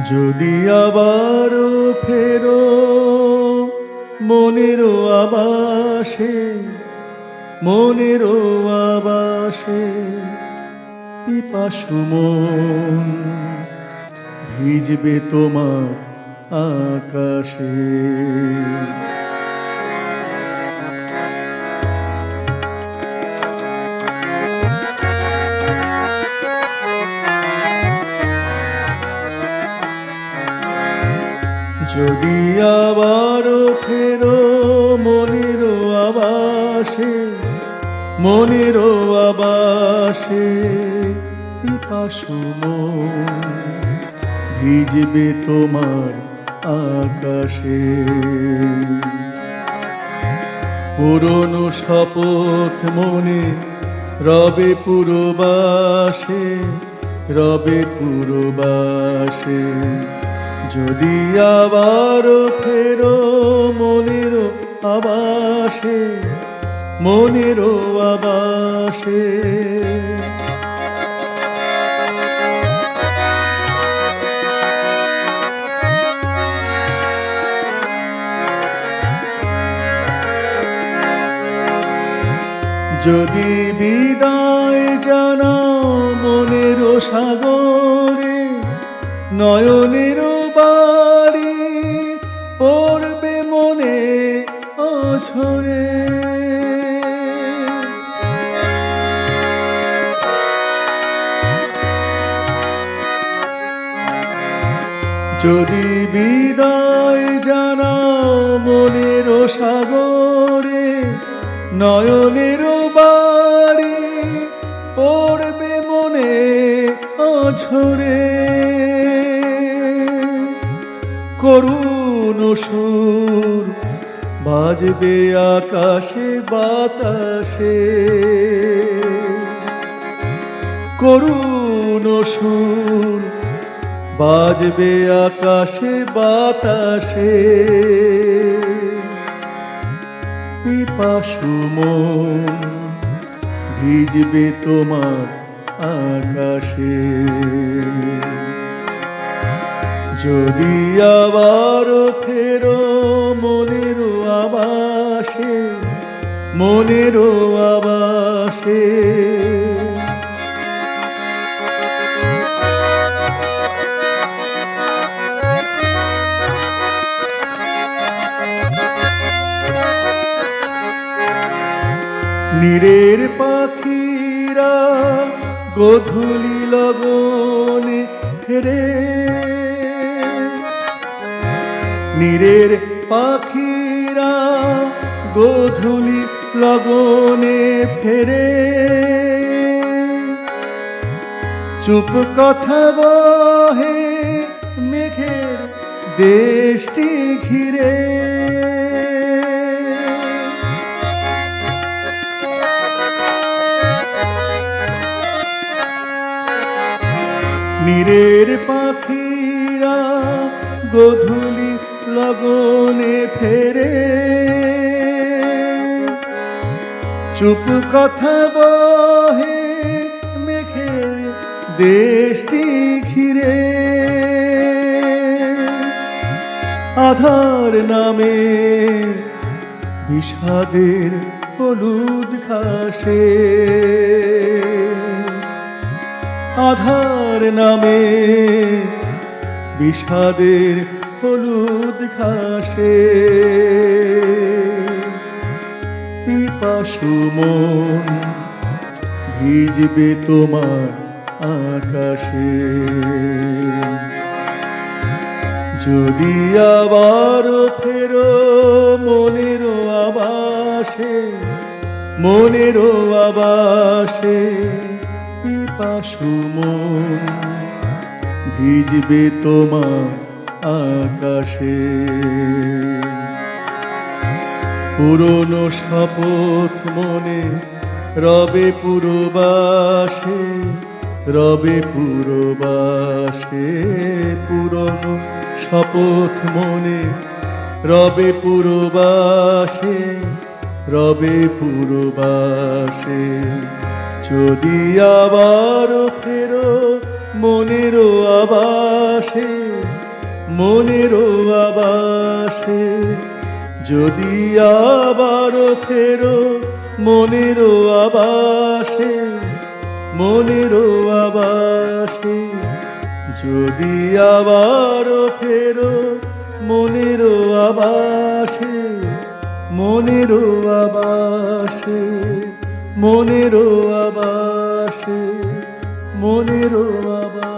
যদি আবারও ফেরো মনেরও আবাসে, মনেরও আবাসে পিপাসু মন ভিজবে তোমার আকাশে। যদি আবারও ফেরো মনেরও আবাসে, মনেরও আবাসে পিপাসু মন ভিজবে তোমার আকাশে। পুরনো শপথ মনে রবে পুরবাসে, রবে পুরবাসে। যদি আবারও ফেরো মনেরও আবাসে, মনেরও আবাসে। যদি বিদায় জানাও মনেরও সাগরে, নয়নেরও বাড়ি পড়বে মনে অঝরে। যদি বিদায় জানাও মনেরও সাগরে, নয়নেরও বাড়ি পড়বে মনে অঝরে। করুণ সুর বাজবে আকাশে বাতাসে, করুণ সুর বাজবে আকাশে বাতাসে। পিপাসু মন ভিজবে তোমার আকাশে। যদি আবারও ফেরো মনেরও আবাসে, মনেরও আবাসে। নীরের পাখিরা গোধূলি লগনে ফেরে, নীরের পাখিরা গোধূলি লগনে ফেরে। চুপ কথা বহে মেঘের দেশটি ঘিরে। নীরের পাখিরা গোধূলি লগনে ফেরে। চুপ কথা বহে মেঘের দেশটি ঘিরে। আধার নামে বিষাদের হলুদ ঘাসে, আধার নামে বিষাদের হলুদ ঘাসে। পিপাসু মন ভিজবে তোমার আকাশে। যদি আবারও ফেরো মনেরও আবাসে, মনেরও আবাসে। পিপাসু মন ভিজবে তোমার আকাশে। পুরনো শপথ মনে রবে পুরবাসে, রবে পুরবাসে। পুরনো শপথ মনে রবে পুরবাসে, রবে পুরবাসে। যদি আবার ফেরো মনেরও আবাসে মনেরও আবাসে, যদি আবার ফেরো মনেরও আবাসে, মনেরও আবাসে, যদি আবার ফেরো মনেরও আবাসে, মনেরও আবাসে, মনেরও আবাসে, মনেরও আবাসে।